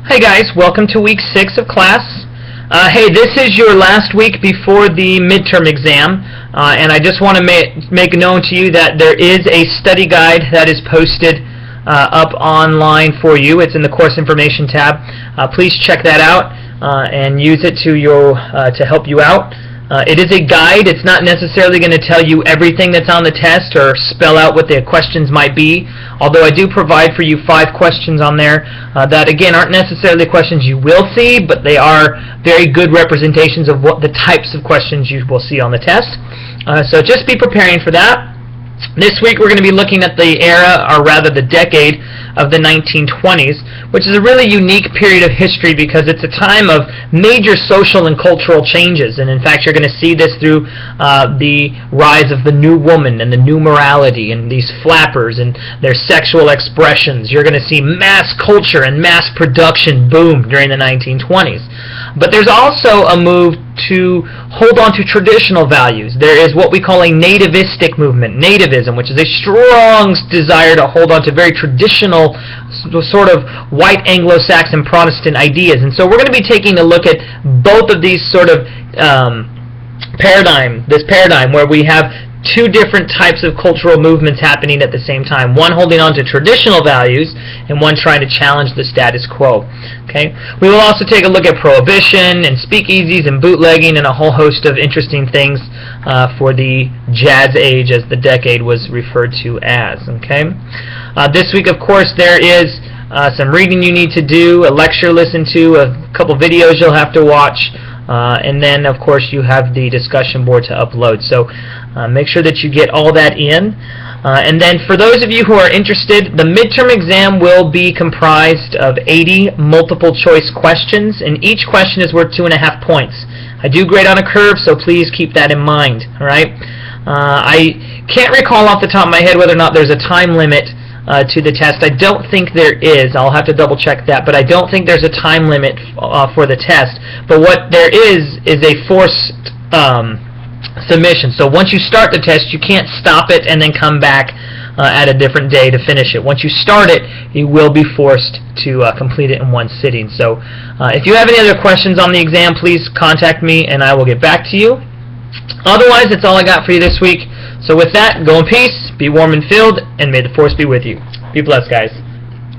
Hey guys, welcome to week 6 of class. Hey, this is your last week before the midterm exam, and I just want to make known to you that there is a study guide that is posted up online for you. It's in the course information tab. Please check that out and use it to help you out. It is a guide. It's not necessarily going to tell you everything that's on the test or spell out what the questions might be, although I do provide for you 5 questions on there that, again, aren't necessarily questions you will see, but they are very good representations of what the types of questions you will see on the test. So just be preparing for that. This week we're going to be looking at the era, or rather the decade, of the 1920s, which is a really unique period of history because it's a time of major social and cultural changes. And in fact, you're going to see this through the rise of the new woman and the new morality and these flappers and their sexual expressions. You're going to see mass culture and mass production boom during the 1920s. But there's also a move to hold on to traditional values. There is what we call a nativistic movement, nativism, which is a strong desire to hold on to very traditional sort of white Anglo-Saxon Protestant ideas. And so we're going to be taking a look at both of these sort of paradigm where we have 2 different types of cultural movements happening at the same time. One holding on to traditional values and one trying to challenge the status quo. Okay? We will also take a look at prohibition and speakeasies and bootlegging and a whole host of interesting things for the Jazz Age, as the decade was referred to as. Okay? This week, of course, there is some reading you need to do, a lecture listen to, a couple videos you'll have to watch, and then, of course, you have the discussion board to upload. So make sure that you get all that in. And then for those of you who are interested, the midterm exam will be comprised of 80 multiple choice questions, and each question is worth 2.5 points. I do grade on a curve, so please keep that in mind. All right? I can't recall off the top of my head whether or not there's a time limit to the test. I don't think there is. I'll have to double check that, but I don't think there's a time limit for the test. But what there is a forced submission. So once you start the test, you can't stop it and then come back at a different day to finish it. Once you start it, you will be forced to complete it in one sitting. So if you have any other questions on the exam, please contact me and I will get back to you. Otherwise, that's all I got for you this week. So with that, go in peace, be warm and filled, and may the force be with you. Be blessed, guys.